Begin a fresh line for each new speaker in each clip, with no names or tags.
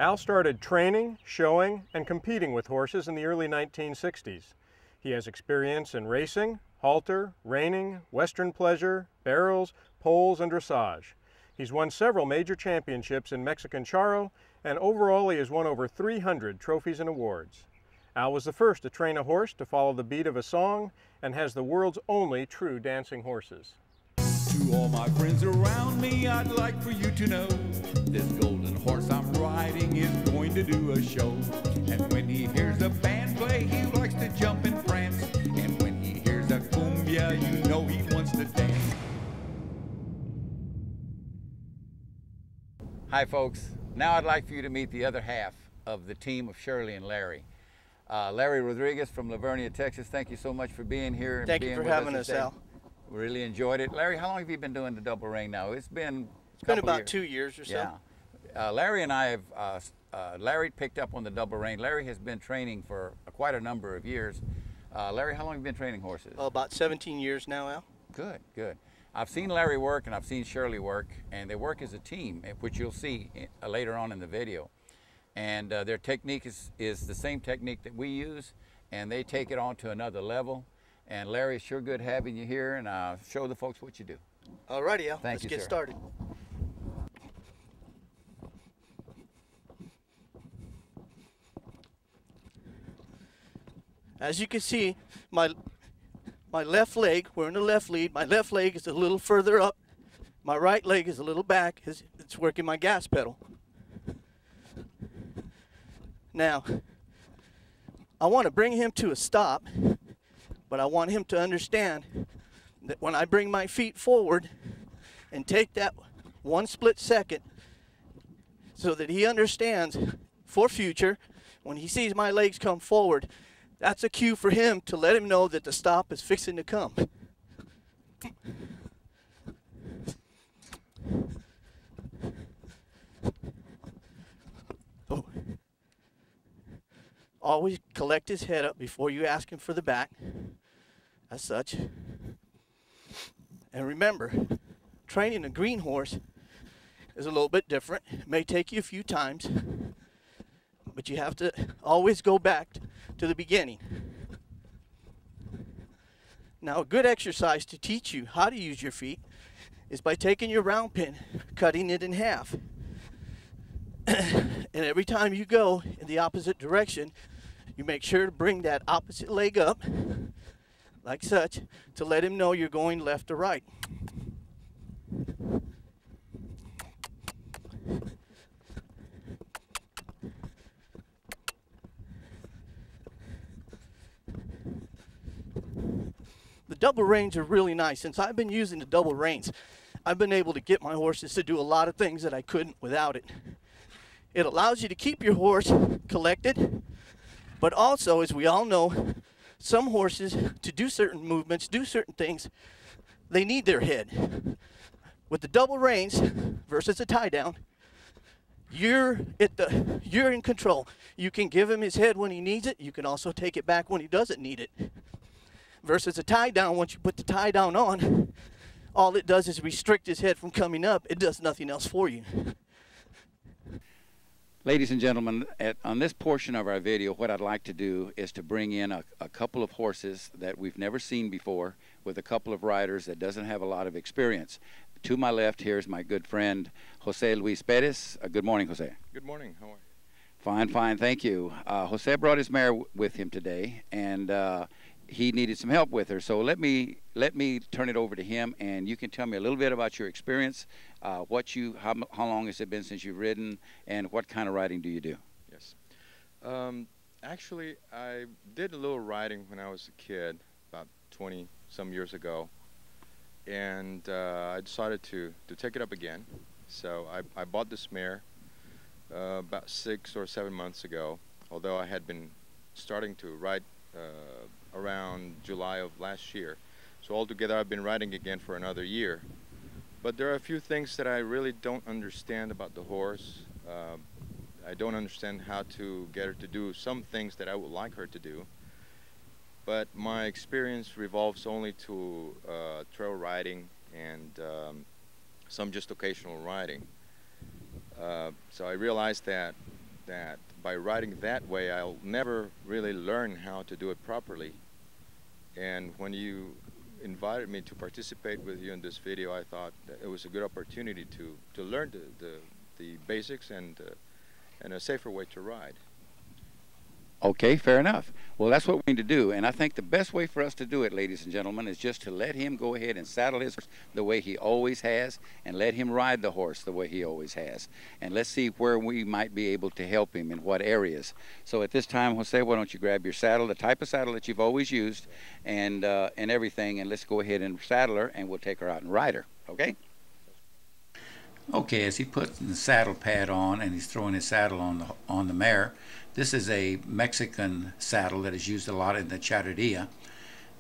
Al started training, showing, and competing with horses in the early 1960s. He has experience in racing, halter, reining, western pleasure, barrels, poles, and dressage. He's won several major championships in Mexican charro, and overall he has won over 300 trophies and awards. Al was the first to train a horse to follow the beat of a song and has the world's only true dancing horses.
To all my friends around me, I'd like for you to know this golden horse I'm riding is going to do a show. And when he hears a band play, he likes to jump and prance. And when he hears a cumbia, you know he wants to dance.
Hi folks, now I'd like for you to meet the other half of the team of Shirley and Larry. Larry Rodriguez from Lavernia, Texas, thank you so much for being here. And
Thank you for having us, Al.
We really enjoyed it. Larry, how long have you been doing the double rein now? It's been
about 2 years or so.
Yeah. Larry and I have, Larry picked up on the double rein. Larry has been training for quite a number of years. Larry, how long have you been training horses?
Oh, about 17 years now, Al.
Good, good. I've seen Larry work and I've seen Shirley work, and they work as a team, which you'll see later on in the video. And their technique is the same technique that we use, and they take it on to another level. And Larry, it's sure good having you here, and show the folks what you do.
All righty, Al.
Let's
get started. As you can see, my left leg, we're in the left lead. My left leg is a little further up. My right leg is a little back. It's working my gas pedal. Now, I want to bring him to a stop, but I want him to understand that when I bring my feet forward and take that 1 split second, so that he understands for future, when he sees my legs come forward, that's a cue for him to let him know that the stop is fixing to come. Oh. Always collect his head up before you ask him for the back, as such. And remember, training a green horse is a little bit different. It may take you a few times, but you have to always go back to the beginning. Now, a good exercise to teach you how to use your feet is by taking your round pin, cutting it in half. And every time you go in the opposite direction, you make sure to bring that opposite leg up, like such, to let him know you're going left or right. The double reins are really nice. Since I've been using the double reins, I've been able to get my horses to do a lot of things that I couldn't without it. It allows you to keep your horse collected, but also, as we all know, some horses, to do certain movements, do certain things, they need their head. With the double reins versus a tie down, you're in control. You can give him his head when he needs it. You can also take it back when he doesn't need it. Versus a tie down, once you put the tie down on, all it does is restrict his head from coming up. It does nothing else for you.
Ladies and gentlemen, on this portion of our video, what I'd like to do is to bring in a couple of horses that we've never seen before with a couple of riders that doesn't have a lot of experience. To my left here is my good friend, Jose Luis Perez. Good morning, Jose.
Good morning. How are you?
Fine, fine, thank you. Jose brought his mare with him today, and he needed some help with her. So let me turn it over to him, and you can tell me a little bit about your experience, how long has it been since you've ridden, and what kind of riding do you do?
Yes. Actually, I did a little riding when I was a kid, about 20 some years ago, and I decided to take it up again. So I bought this mare about 6 or 7 months ago, although I had been starting to ride around July of last year. So altogether I've been riding again for another year. But there are a few things that I really don't understand about the horse. I don't understand how to get her to do some things that I would like her to do. But my experience revolves only to trail riding and some just occasional riding. So I realized that that by riding that way, I'll never really learn how to do it properly. And when you invited me to participate with you in this video, I thought that it was a good opportunity to learn the basics and a safer way to ride.
Okay, fair enough. Well, that's what we need to do, and I think the best way for us to do it, ladies and gentlemen, is just to let him go ahead and saddle his horse the way he always has, and let him ride the horse the way he always has. And let's see where we might be able to help him in what areas. So at this time, Jose, why don't you grab your saddle, the type of saddle that you've always used, and everything, and let's go ahead and saddle her, and we'll take her out and ride her, okay? Okay, as he puts the saddle pad on and he's throwing his saddle on the mare, this is a Mexican saddle that is used a lot in the charreria,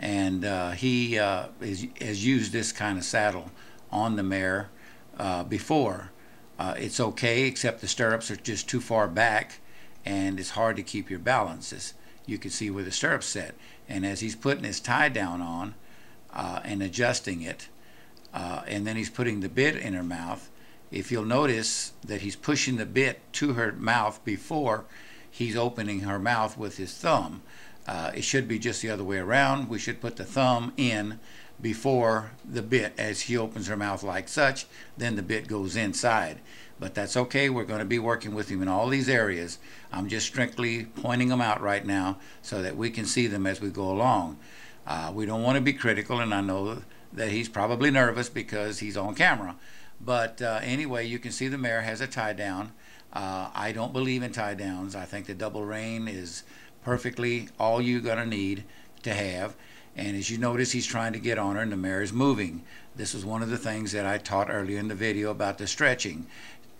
and he has used this kind of saddle on the mare before. It's okay, except the stirrups are just too far back, and it's hard to keep your balance. You can see where the stirrups set. And as he's putting his tie down on and adjusting it, and then he's putting the bit in her mouth, if you'll notice that he's pushing the bit to her mouth before he's opening her mouth with his thumb. It should be just the other way around. We should put the thumb in before the bit. As he opens her mouth like such, then the bit goes inside. But that's okay. We're going to be working with him in all these areas. I'm just strictly pointing them out right now so that we can see them as we go along. We don't want to be critical, and I know that he's probably nervous because he's on camera. But anyway, you can see the mare has a tie down. I don't believe in tie downs. I think the double rein is perfectly all you're going to need to have. And as you notice, he's trying to get on her and the mare is moving. This is one of the things that I taught earlier in the video about the stretching,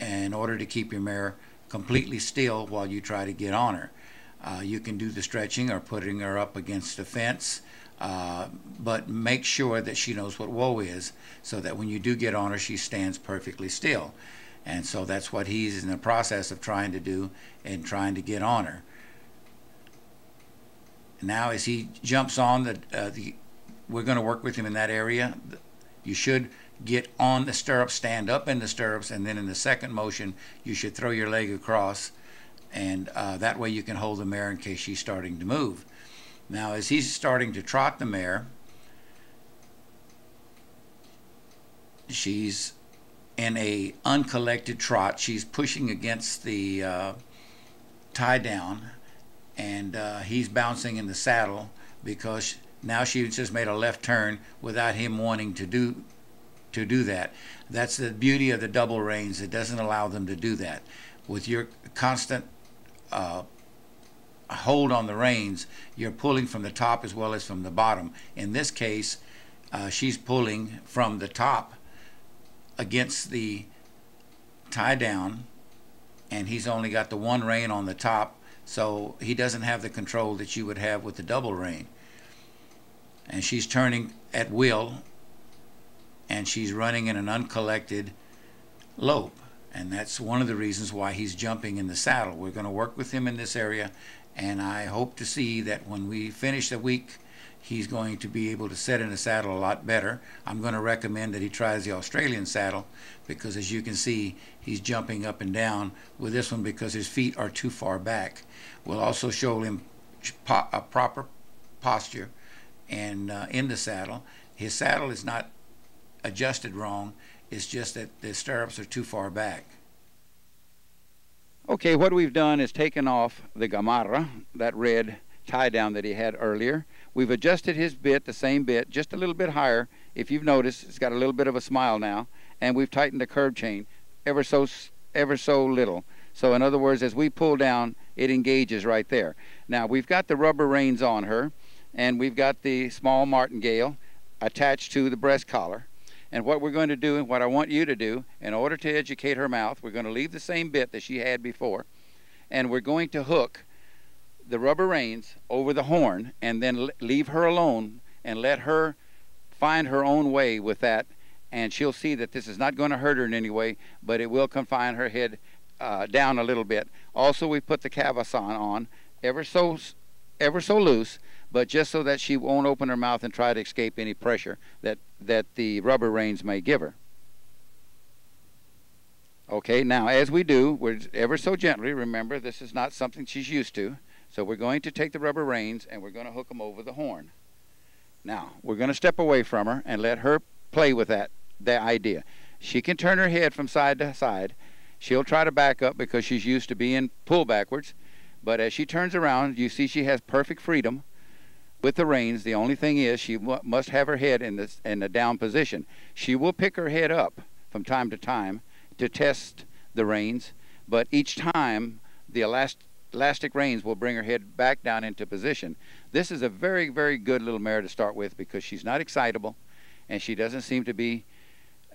in order to keep your mare completely still while you try to get on her. You can do the stretching or putting her up against a fence, but make sure that she knows what whoa is, so that when you do get on her, she stands perfectly still. And so that's what he's in the process of trying to do and trying to get on her. Now as he jumps on we're going to work with him in that area. You should get on the stirrups, stand up in the stirrups, and then in the second motion you should throw your leg across, and that way you can hold the mare in case she's starting to move. Now as he's starting to trot the mare, she's in a uncollected trot. She's pushing against the tie down, and he's bouncing in the saddle because now she just made a left turn without him wanting to do that. That's the beauty of the double reins. It doesn't allow them to do that. With your constant hold on the reins, you're pulling from the top as well as from the bottom. In this case, she's pulling from the top against the tie down, and he's only got the one rein on the top, so he doesn't have the control that you would have with the double rein. And she's turning at will, and she's running in an uncollected lope, and that's one of the reasons why he's jumping in the saddle. We're going to work with him in this area, and I hope to see that when we finish the week, he's going to be able to sit in the saddle a lot better. I'm going to recommend that he tries the Australian saddle, because as you can see, he's jumping up and down with this one because his feet are too far back. We'll also show him a proper posture and in the saddle. His saddle is not adjusted wrong. It's just that the stirrups are too far back. Okay, what we've done is taken off the gamarra, that red tie down that he had earlier. We've adjusted his bit, the same bit, just a little bit higher. If you've noticed, it's got a little bit of a smile now, and we've tightened the curb chain ever so little. So in other words, as we pull down, it engages right there. Now we've got the rubber reins on her, and we've got the small martingale attached to the breast collar. And what we're going to do, and what I want you to do, in order to educate her mouth, we're going to leave the same bit that she had before, and we're going to hook the rubber reins over the horn, and then leave her alone and let her find her own way with that, and she'll see that this is not going to hurt her in any way, but it will confine her head down a little bit. Also, we put the cavasson on ever so loose, but just so that she won't open her mouth and try to escape any pressure that the rubber reins may give her. Okay, now as we do, we're ever so gently, remember this is not something she's used to, so we're going to take the rubber reins and we're going to hook them over the horn. Now, we're going to step away from her and let her play with that idea. She can turn her head from side to side. She'll try to back up because she's used to being pulled backwards, but as she turns around, you see she has perfect freedom with the reins. The only thing is she must have her head in the down position. She will pick her head up from time to time to test the reins, but each time the elastic reins will bring her head back down into position. This is a very, very good little mare to start with because she's not excitable and she doesn't seem to be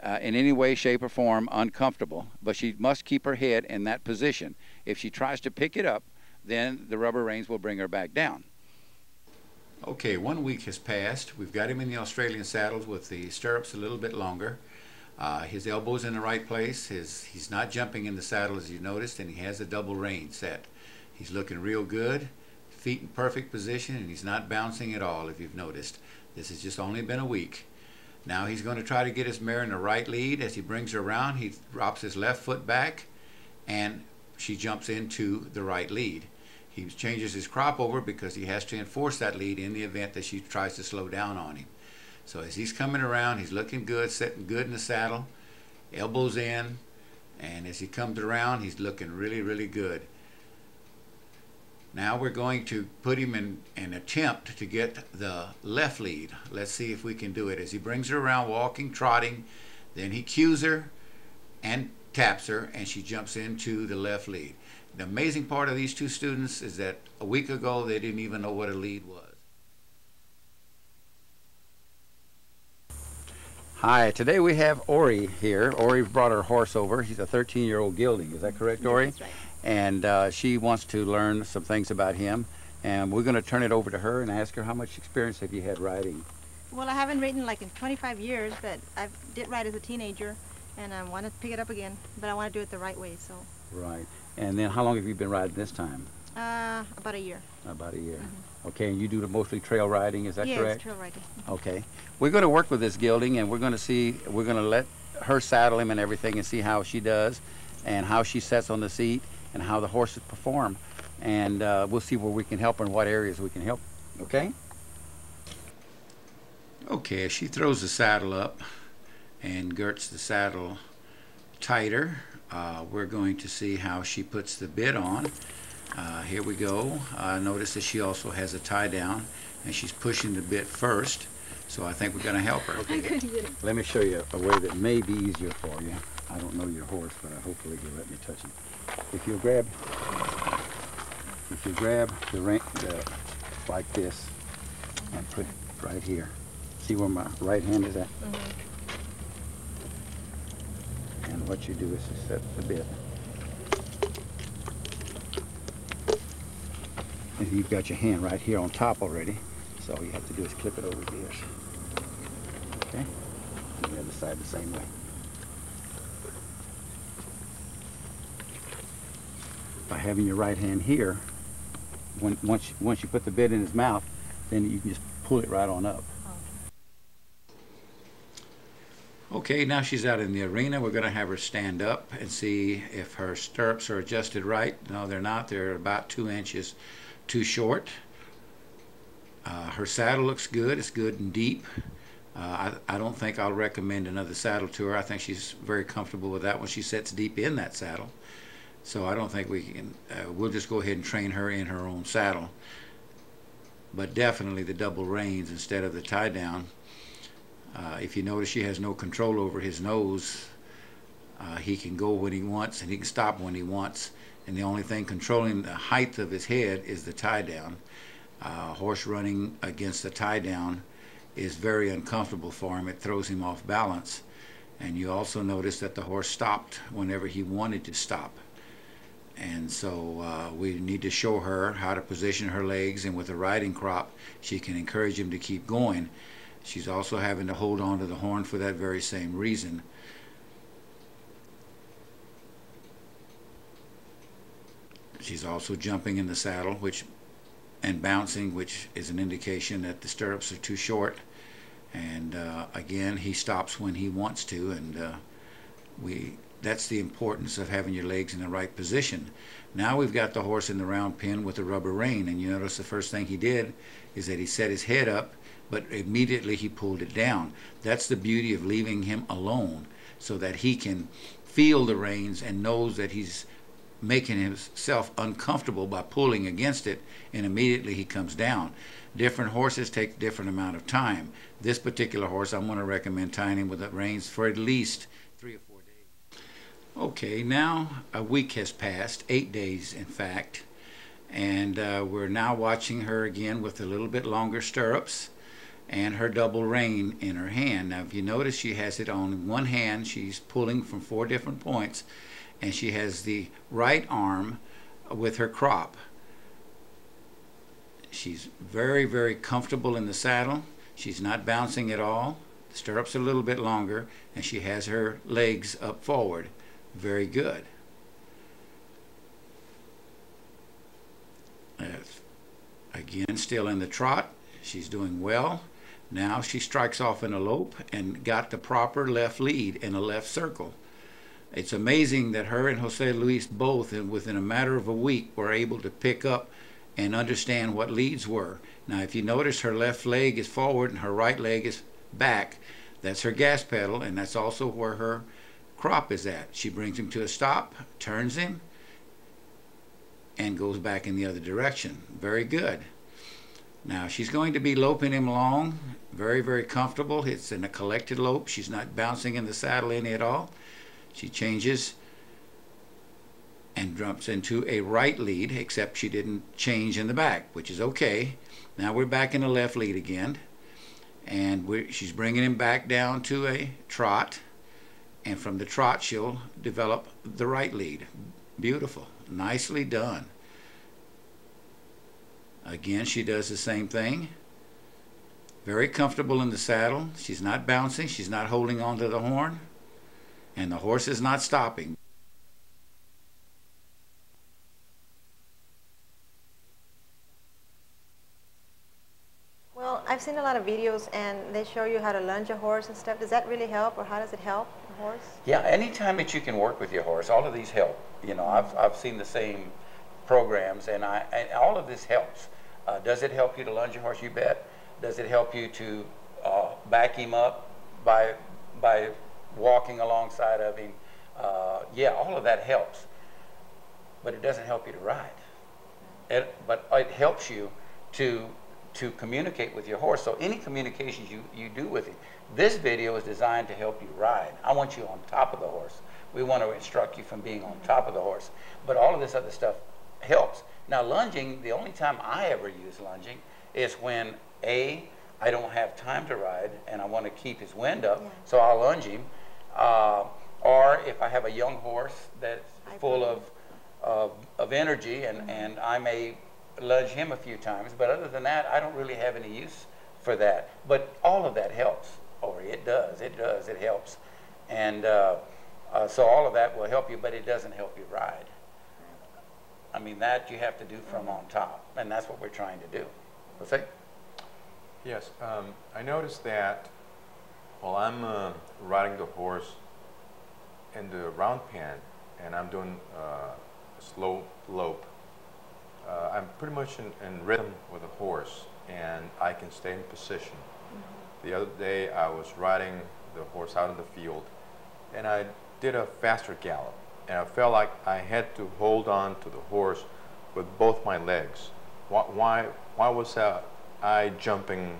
in any way, shape, or form uncomfortable, but she must keep her head in that position. If she tries to pick it up, then the rubber reins will bring her back down. Okay, 1 week has passed. We've got him in the Australian saddles with the stirrups a little bit longer. His elbow's in the right place. He's not jumping in the saddle as you noticed, and he has a double rein set. He's looking real good, feet in perfect position, and he's not bouncing at all if you've noticed. This has just only been a week. Now he's going to try to get his mare in the right lead. As he brings her around, he drops his left foot back, and she jumps into the right lead. He changes his crop over because he has to enforce that lead in the event that she tries to slow down on him. So as he's coming around, he's looking good, sitting good in the saddle, elbows in, and as he comes around, he's looking really, really good. Now we're going to put him in an attempt to get the left lead. Let's see if we can do it. As he brings her around, walking, trotting, then he cues her and taps her, and she jumps into the left lead. The amazing part of these two students is that a week ago they didn't even know what a lead was. Hi, today we have Ori here. Ori brought her horse over. He's a 13-year-old gelding. Is that correct, Ori?
That's right.
And she wants to learn some things about him. And we're going to turn it over to her and ask her, how much experience have you had riding?
Well, I haven't ridden like in 25 years, but I did ride as a teenager, and I want to pick it up again, but I want to do it the right way, so.
Right. And then how long have you been riding this time?
About a year.
About a year.
Mm-hmm.
Okay, and you do mostly trail riding, is that correct?
Yes, trail riding.
Okay. We're going to work with this gelding, and we're going to let her saddle him and everything and see how she does and how she sets on the seat and how the horses perform. And we'll see where we can help her and what areas we can help. Okay? Okay, as she throws the saddle up and girts the saddle tighter, we're going to see how she puts the bit on. Here we go. Notice that she also has a tie down, and she's pushing the bit first, so I think we're going to help her.
I couldn't get it.
Let me show you a way that may be easier for you. I don't know your horse, but hopefully you'll let me touch him. If you grab the rein like this and put it right here. See where my right hand is at?
Mm-hmm.
And what you do is to set the bit. And you've got your hand right here on top already, so all you have to do is clip it over here. Okay? And the other side the same way. By having your right hand here, once you put the bit in his mouth, then you can just pull it right on up. Okay, now she's out in the arena. We're going to have her stand up and see if her stirrups are adjusted right. No, they're not. They're about 2 inches too short. Her saddle looks good. It's good and deep. I don't think I'll recommend another saddle to her. I think she's very comfortable with that when she sits deep in that saddle. So I don't think we can, we'll just go ahead and train her in her own saddle. But definitely the double reins instead of the tie down. If you notice, she has no control over his nose. He can go when he wants and he can stop when he wants. And the only thing controlling the height of his head is the tie down. Horse running against the tie down is very uncomfortable for him. It throws him off balance. And you also notice that the horse stopped whenever he wanted to stop. And so we need to show her how to position her legs, and with a riding crop she can encourage him to keep going. She's also having to hold on to the horn for that very same reason. She's also jumping in the saddle and bouncing, which is an indication that the stirrups are too short. And again, he stops when he wants to, and we that's the importance of having your legs in the right position. Now we've got the horse in the round pen with the rubber rein, and you notice the first thing he did is that he set his head up, but immediately he pulled it down. That's the beauty of leaving him alone, so that he can feel the reins and knows that he's making himself uncomfortable by pulling against it, and immediately he comes down. Different horses take a different amount of time. This particular horse, I'm going to recommend tying him with the reins for at least 3 or 4 days. Okay, now a week has passed, 8 days in fact, and we're now watching her again with a little bit longer stirrups and her double rein in her hand. Now if you notice, she has it on one hand, she's pulling from 4 different points, and she has the right arm with her crop. She's very, very comfortable in the saddle. She's not bouncing at all. The stirrups are a little bit longer, and she has her legs up forward. Very good. Again, still in the trot. She's doing well. Now she strikes off in a lope and got the proper left lead in a left circle. It's amazing that her and Jose Luis both, within a matter of a week, were able to pick up and understand what leads were. Now if you notice, her left leg is forward and her right leg is back. That's her gas pedal, and that's also where her crop is at. She brings him to a stop, turns him, and goes back in the other direction. Very good. Now she's going to be loping him along, very, very comfortable. It's in a collected lope. She's not bouncing in the saddle any at all. She changes and jumps into a right lead, except she didn't change in the back, which is okay. Now we're back in the left lead again, and she's bringing him back down to a trot, and from the trot she'll develop the right lead. Beautiful. Nicely done. Again, she does the same thing. Very comfortable in the saddle. She's not bouncing. She's not holding on to the horn. And the horse is not stopping.
Well, I've seen a lot of videos and they show you how to lunge a horse and stuff. Does that really help, or how does it help the horse?
Yeah, anytime that you can work with your horse, all of these help. You know, I've seen the same programs, and all of this helps. Does it help you to lunge your horse? You bet. Does it help you to back him up by walking alongside of him? Yeah, all of that helps. But it doesn't help you to ride. But it helps you to communicate with your horse. So any communications you do with him. This video is designed to help you ride. I want you on top of the horse. We want to instruct you from being on top of the horse. But all of this other stuff helps. Now lunging, the only time I ever use lunging is when I don't have time to ride and I want to keep his wind up, so I'll lunge him. Or if I have a young horse that's full of energy, and I may lunge him a few times, but other than that, I don't really have any use for that. But all of that helps, or it helps. And so all of that will help you, but it doesn't help you ride. I mean, that you have to do from on top, and that's what we're trying to do. What's that?
Yes, I noticed that while I'm riding the horse in the round pen and I'm doing a slow lope, I'm pretty much in rhythm with the horse, and I can stay in position. The other day I was riding the horse out in the field, and I did a faster gallop, and I felt like I had to hold on to the horse with both my legs. Why was I jumping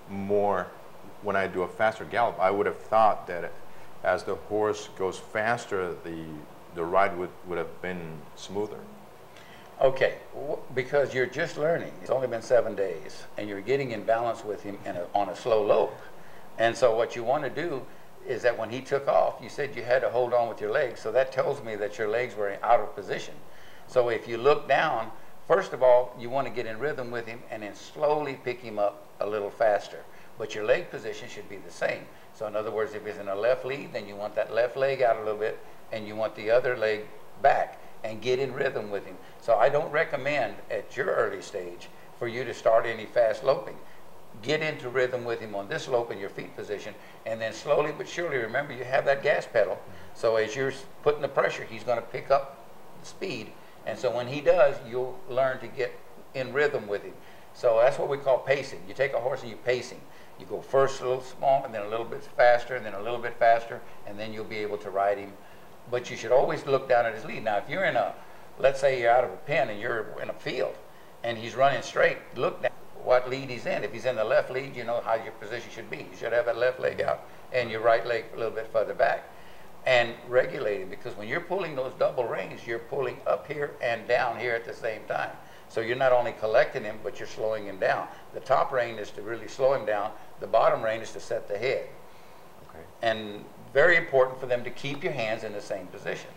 more when I do a faster gallop? I would have thought that as the horse goes faster, the ride would have been smoother.
Okay, because you're just learning. It's only been 7 days, and you're getting in balance with him on a slow lope. And so what you want to do is that when he took off, you said you had to hold on with your legs, so that tells me that your legs were out of position. So if you look down, first of all, you want to get in rhythm with him and then slowly pick him up a little faster. But your leg position should be the same. So in other words, if he's in a left lead, then you want that left leg out a little bit, and you want the other leg back, and get in rhythm with him. So I don't recommend at your early stage for you to start any fast loping. get into rhythm with him on this lope in your feet position, and then slowly but surely, remember you have that gas pedal, so as you're putting the pressure, he's going to pick up the speed, and so when he does, you'll learn to get in rhythm with him. So that's what we call pacing. You take a horse and you pace him. You go first a little small, and then a little bit faster, and then a little bit faster, and then you'll be able to ride him. But you should always look down at his lead. Now, if you're in a, let's say you're out of a pen and you're in a field, and he's running straight, look down what lead he's in. If he's in the left lead, you know how your position should be. You should have that left leg out and your right leg a little bit further back. And regulating, because when you're pulling those double reins, you're pulling up here and down here at the same time. So you're not only collecting him, but you're slowing him down. The top rein is to really slow him down. The bottom rein is to set the head. Okay. And very important for them to keep your hands in the same position.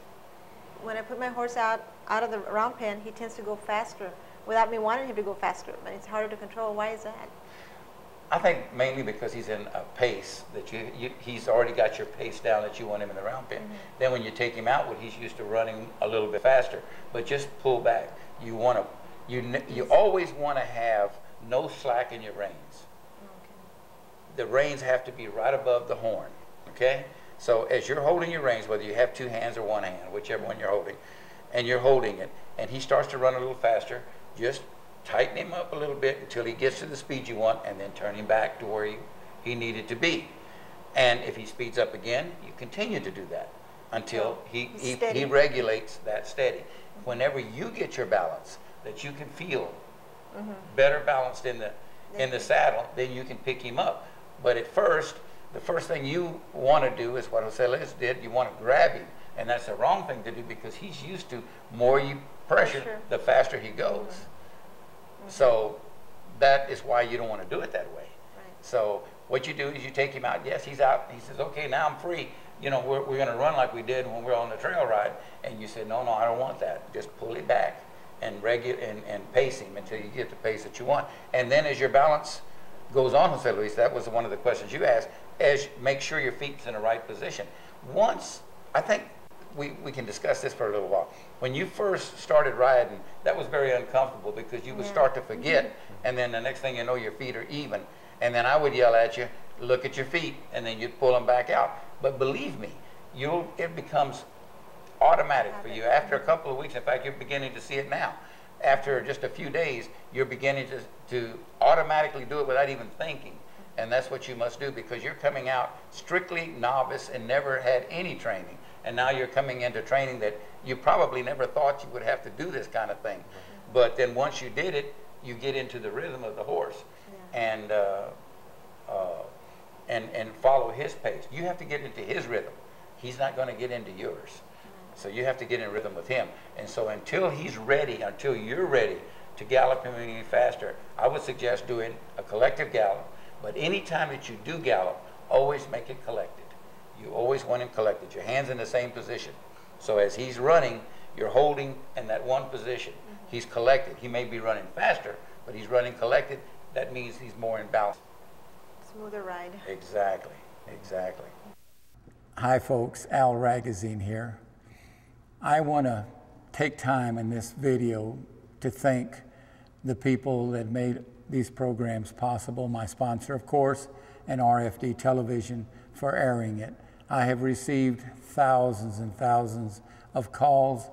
When I put my horse out of the round pen, he tends to go faster without me wanting him to go faster, but it's harder to control. Why is that?
I think mainly because he's in a pace that he's already got your pace down that you want him in the round pen. Then when you take him out, he's used to running a little bit faster. But just pull back. You want to, you always want to have no slack in your reins. Okay. The reins have to be right above the horn. Okay. So as you're holding your reins, whether you have two hands or one hand, whichever one you're holding, and you're holding it, and he starts to run a little faster, just tighten him up a little bit until he gets to the speed you want, and then turn him back to where he needed to be. And if he speeds up again, you continue to do that until he regulates that steady. Whenever you get your balance, that you can feel better balanced in the saddle, then you can pick him up. But at first, the first thing you want to do is what Jose Luis did. You want to grab him, and that's the wrong thing to do because he's used to more you pressure, the faster he goes. So that is why you don't want to do it that way. Right. So what you do is you take him out. Yes, he's out. He says, okay, now I'm free. You know, we're going to run like we did when we were on the trail ride. And you said, no, I don't want that. Just pull it back and and pace him until you get the pace that you want. And then as your balance goes on, Jose Luis, that was one of the questions you asked, make sure your feet's in the right position. Once, I think we can discuss this for a little while. When you first started riding, that was very uncomfortable because you would start to forget, and then the next thing you know, your feet are even. And then I would yell at you, look at your feet, and then you'd pull them back out. But believe me, it becomes automatic for you. After a couple of weeks, in fact, you're beginning to see it now. After just a few days, you're beginning to automatically do it without even thinking. And that's what you must do because you're coming out strictly novice and never had any training. And now you're coming into training that you probably never thought you would have to do this kind of thing. But then once you did it, you get into the rhythm of the horse and follow his pace. You have to get into his rhythm. He's not going to get into yours. So you have to get in rhythm with him. And so until he's ready, until you're ready to gallop him any faster, I would suggest doing a collective gallop. But any time that you do gallop, always make it collected. You always want him collected. Your hands in the same position. So as he's running, you're holding in that one position. He's collected. He may be running faster, but he's running collected. That means he's more in balance.
Smoother ride.
Exactly. Exactly.
Hi folks, Al Ragusin here. I want to take time in this video to thank the people that made these programs possible, my sponsor of course, and RFD Television for airing it. I have received thousands and thousands of calls,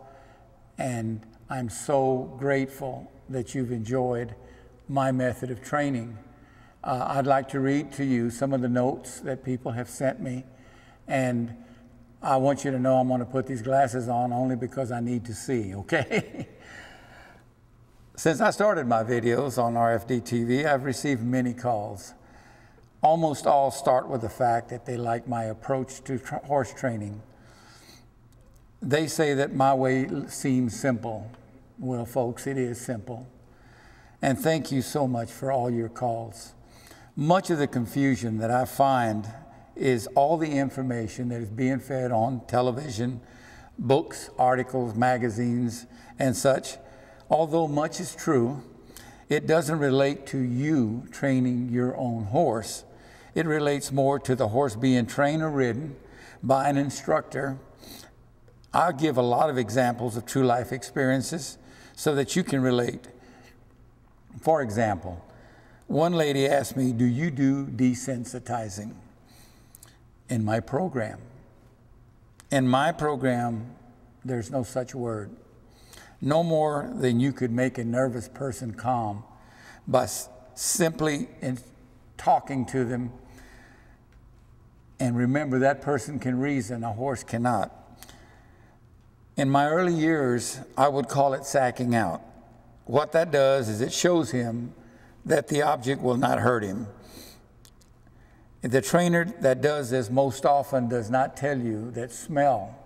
and I'm so grateful that you've enjoyed my method of training. I'd like to read to you some of the notes that people have sent me, and I want you to know I'm going to put these glasses on only because I need to see, okay? Since I started my videos on RFD TV, I've received many calls. Almost all start with the fact that they like my approach to horse training. They say that my way seems simple. Well, folks, it is simple. And thank you so much for all your calls. Much of the confusion that I find is all the information that is being fed on television, books, articles, magazines, and such. Although much is true, it doesn't relate to you training your own horse. It relates more to the horse being trained or ridden by an instructor. I'll give a lot of examples of true life experiences so that you can relate. For example, One lady asked me, do you do desensitizing in my program? In my program, there's no such word. No more than you could make a nervous person calm by simply talking to them. And remember, that person can reason, a horse cannot. In my early years, I would call it sacking out. What that does is it shows him that the object will not hurt him. The trainer that does this most often does not tell you that smell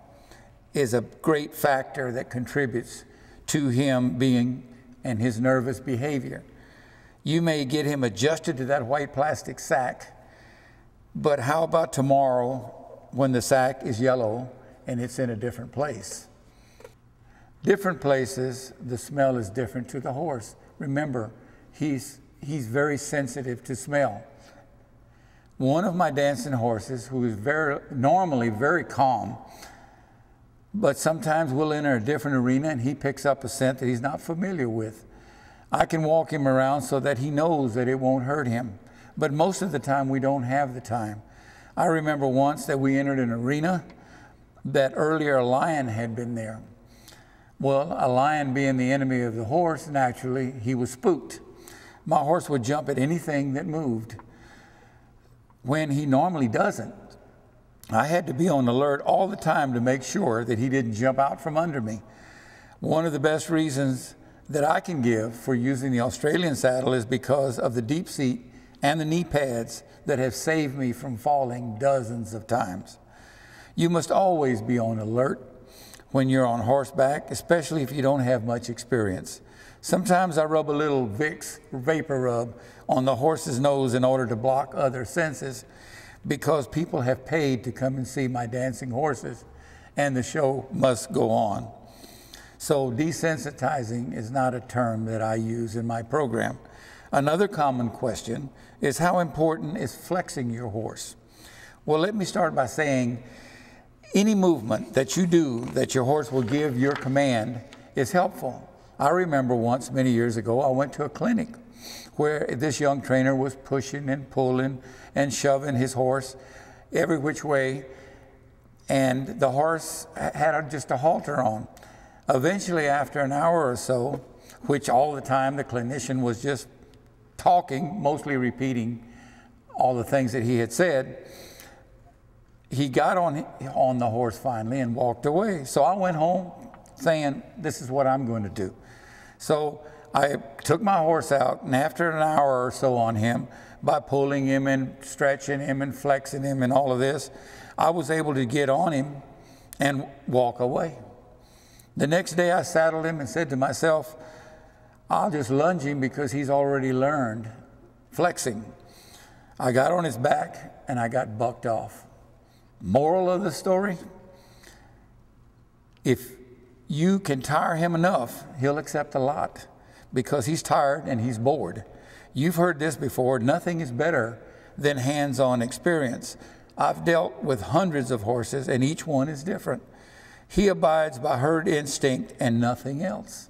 is a great factor that contributes to him being and his nervous behavior. You may get him adjusted to that white plastic sack, but how about tomorrow when the sack is yellow and it's in a different place? Different places, the smell is different to the horse. Remember, he's very sensitive to smell. One of my dancing horses, who is normally very calm, but sometimes we'll enter a different arena and he picks up a scent that he's not familiar with. I can walk him around so that he knows that it won't hurt him. But most of the time we don't have the time. I remember once that we entered an arena that earlier a lion had been there. Well, a lion being the enemy of the horse, naturally, he was spooked. My horse would jump at anything that moved when he normally doesn't. I had to be on alert all the time to make sure that he didn't jump out from under me. One of the best reasons that I can give for using the Australian saddle is because of the deep seat and the knee pads that have saved me from falling dozens of times. You must always be on alert when you're on horseback, especially if you don't have much experience. Sometimes I rub a little Vicks vapor rub on the horse's nose in order to block other senses, because people have paid to come and see my dancing horses, and the show must go on. So desensitizing is not a term that I use in my program. Another common question is, how important is flexing your horse? Well, let me start by saying any movement that you do that your horse will give your command is helpful. I remember once, many years ago, I went to a clinic where this young trainer was pushing and pulling and shoving his horse every which way, and the horse had just a halter on. Eventually, after an hour or so, which all the time the clinician was just talking, mostly repeating all the things that he had said, he got on the horse finally and walked away. So I went home saying, this is what I'm going to do. So I took my horse out, and after an hour or so on him, by pulling him and stretching him and flexing him and all of this, I was able to get on him and walk away. The next day I saddled him and said to myself, I'll just lunge him because he's already learned flexing. I got on his back and I got bucked off. Moral of the story, if you can tire him enough, he'll accept a lot because he's tired and he's bored. You've heard this before, nothing is better than hands-on experience. I've dealt with hundreds of horses and each one is different. He abides by herd instinct and nothing else.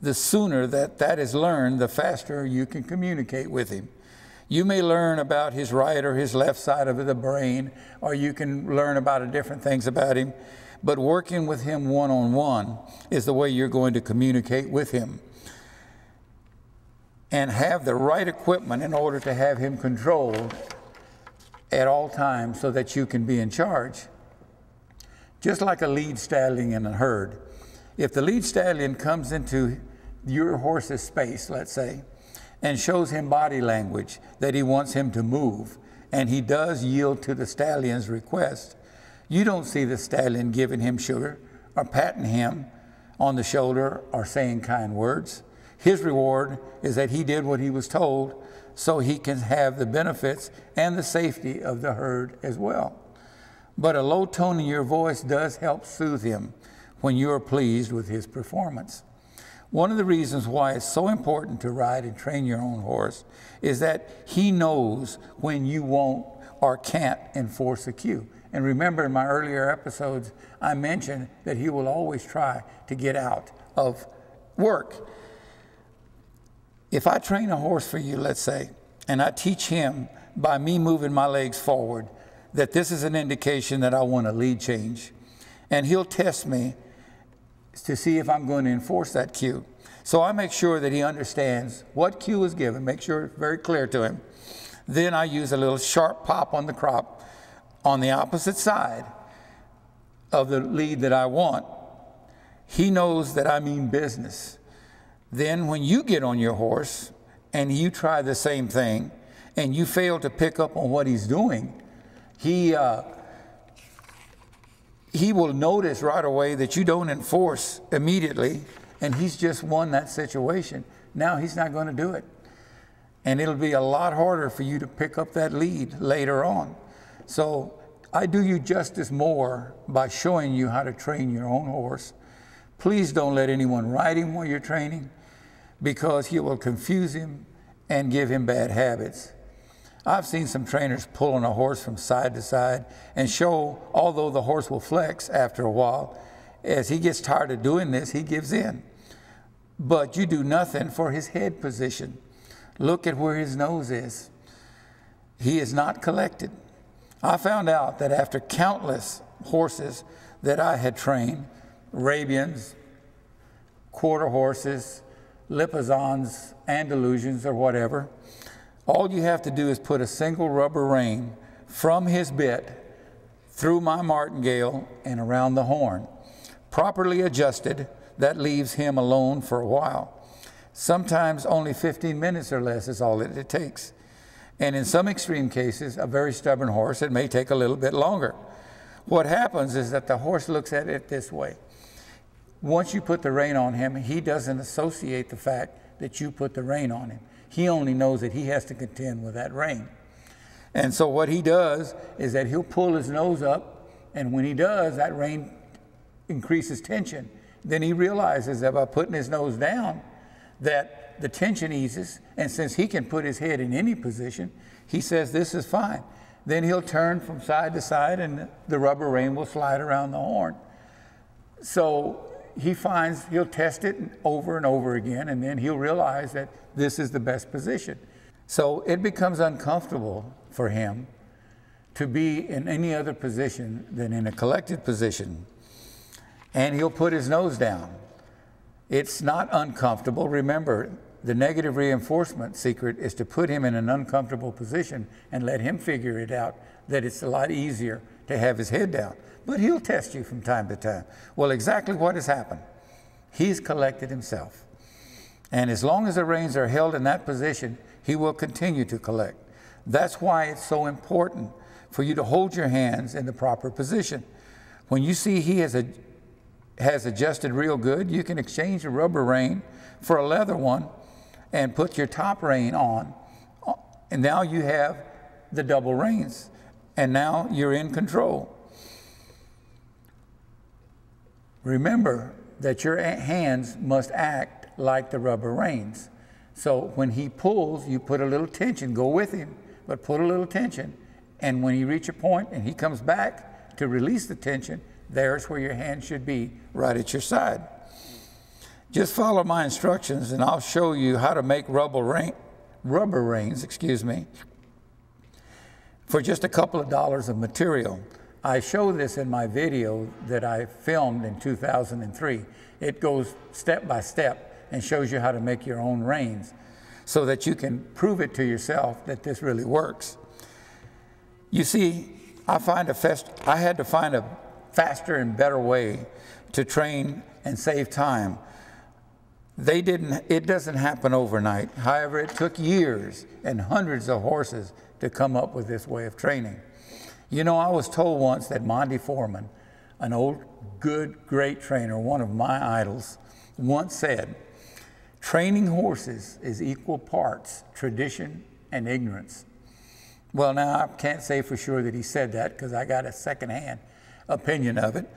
The sooner that is learned, the faster you can communicate with him. You may learn about his right or his left side of the brain, or you can learn about different things about him, but working with him one-on-one is the way you're going to communicate with him. And have the right equipment in order to have him controlled at all times so that you can be in charge. Just like a lead stallion in a herd. If the lead stallion comes into your horse's space, let's say, and shows him body language that he wants him to move, and he does yield to the stallion's request, you don't see the stallion giving him sugar or patting him on the shoulder or saying kind words. His reward is that he did what he was told so he can have the benefits and the safety of the herd as well. But a low tone in your voice does help soothe him when you are pleased with his performance. One of the reasons why it's so important to ride and train your own horse is that he knows when you won't or can't enforce a cue. And remember, in my earlier episodes, I mentioned that he will always try to get out of work. If I train a horse for you, let's say, and I teach him by me moving my legs forward that this is an indication that I want a lead change. And he'll test me to see if I'm going to enforce that cue. So I make sure that he understands what cue is given, make sure it's very clear to him. Then I use a little sharp pop on the crop on the opposite side of the lead that I want. He knows that I mean business. Then when you get on your horse and you try the same thing and you fail to pick up on what he's doing, he will notice right away that you don't enforce immediately, and he's just won that situation. Now he's not going to do it. And it'll be a lot harder for you to pick up that lead later on. So I do you justice more by showing you how to train your own horse. Please don't let anyone ride him while you're training, because he will confuse him and give him bad habits. I've seen some trainers pulling a horse from side to side and show, although the horse will flex after a while, as he gets tired of doing this, he gives in. But you do nothing for his head position. Look at where his nose is. He is not collected. I found out that after countless horses that I had trained, Arabians, quarter horses, Lipizzans, Andalusians, or whatever, all you have to do is put a single rubber rein from his bit through my martingale and around the horn. Properly adjusted, that leaves him alone for a while. Sometimes only 15 minutes or less is all that it takes. And in some extreme cases, a very stubborn horse, it may take a little bit longer. What happens is that the horse looks at it this way. Once you put the rein on him, he doesn't associate the fact that you put the rein on him. He only knows that he has to contend with that rein. And so what he does is that he'll pull his nose up, and when he does, that rein increases tension. Then he realizes that by putting his nose down, that the tension eases, and since he can put his head in any position, he says this is fine. Then he'll turn from side to side, and the rubber rein will slide around the horn. So he finds he'll test it over and over again, and then he'll realize that this is the best position. So it becomes uncomfortable for him to be in any other position than in a collected position. And he'll put his nose down. It's not uncomfortable. Remember, the negative reinforcement secret is to put him in an uncomfortable position and let him figure it out, that it's a lot easier to have his head down. But he'll test you from time to time. Well, exactly what has happened. He's collected himself. And as long as the reins are held in that position, he will continue to collect. That's why it's so important for you to hold your hands in the proper position. When you see he has adjusted real good, you can exchange a rubber rein for a leather one and put your top rein on. And now you have the double reins. And now you're in control. Remember that your hands must act like the rubber reins. So when he pulls, you put a little tension, go with him, but put a little tension. And when you reach a point and he comes back to release the tension, there's where your hand should be, right at your side. Just follow my instructions and I'll show you how to make rubber reins, for just a couple of dollars of material. I show this in my video that I filmed in 2003. It goes step by step and shows you how to make your own reins so that you can prove it to yourself that this really works. You see, I had to find a faster and better way to train and save time. It doesn't happen overnight. However, it took years and hundreds of horses to come up with this way of training. You know, I was told once that Monty Foreman, an old, good, great trainer, one of my idols, once said, training horses is equal parts tradition and ignorance. Well, now I can't say for sure that he said that because I got a secondhand opinion of it.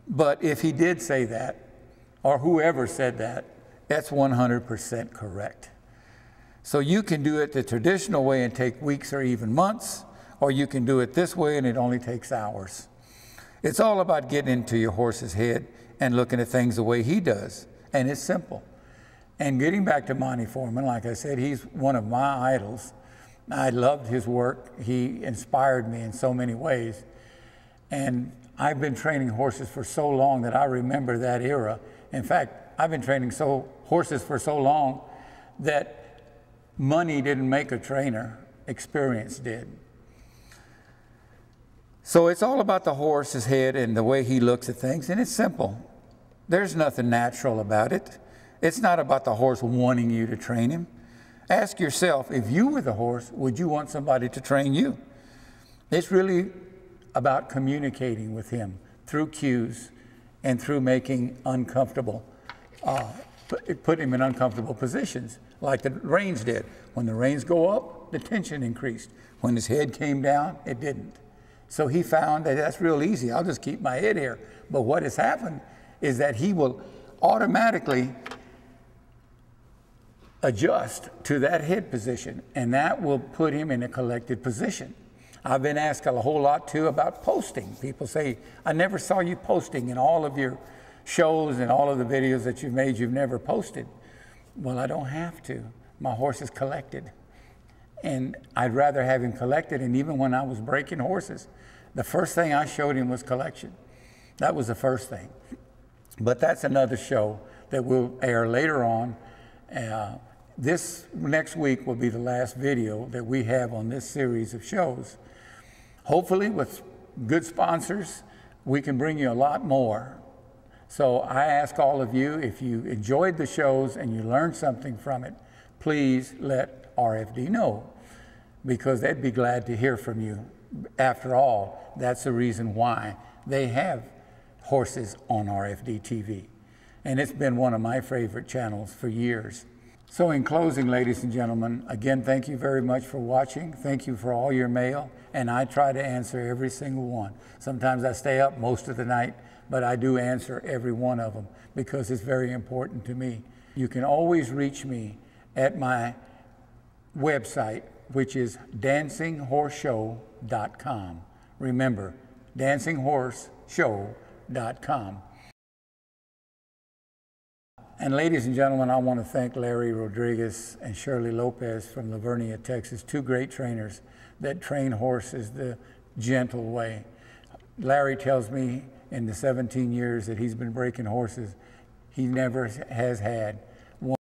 But if he did say that, or whoever said that, that's 100% correct. So you can do it the traditional way and take weeks or even months, or you can do it this way and it only takes hours. It's all about getting into your horse's head and looking at things the way he does. And it's simple. And getting back to Monty Foreman, like I said, he's one of my idols. I loved his work. He inspired me in so many ways. And I've been training horses for so long that I remember that era. In fact, I've been training horses for so long that money didn't make a trainer, experience did. So it's all about the horse's head and the way he looks at things, and it's simple. There's nothing natural about it. It's not about the horse wanting you to train him. Ask yourself, if you were the horse, would you want somebody to train you? It's really about communicating with him through cues and through making uncomfortable, put him in uncomfortable positions, like the reins did. When the reins go up, the tension increased. When his head came down, it didn't. So he found that that's real easy. I'll just keep my head here. But what has happened is that he will automatically adjust to that head position, and that will put him in a collected position. I've been asked a whole lot too about posting. People say, I never saw you posting in all of your shows and all of the videos that you've made, you've never posted. Well, I don't have to. My horse is collected. And I'd rather have him collected, and even when I was breaking horses, the first thing I showed him was collection. That was the first thing. But that's another show that will air later on. This next week will be the last video that we have on this series of shows. Hopefully with good sponsors, we can bring you a lot more. So I ask all of you, if you enjoyed the shows and you learned something from it, please let RFD know, because they'd be glad to hear from you. After all, that's the reason why they have horses on RFD TV. And it's been one of my favorite channels for years. So in closing, ladies and gentlemen, again, thank you very much for watching. Thank you for all your mail, and I try to answer every single one. Sometimes I stay up most of the night, but I do answer every one of them because it's very important to me. You can always reach me at my website, which is dancinghorseshow.com. Remember, dancinghorseshow.com. And ladies and gentlemen, I want to thank Larry Rodriguez and Shirley Lopez from Lavernia, Texas, two great trainers that train horses the gentle way. Larry tells me in the 17 years that he's been breaking horses, he never has had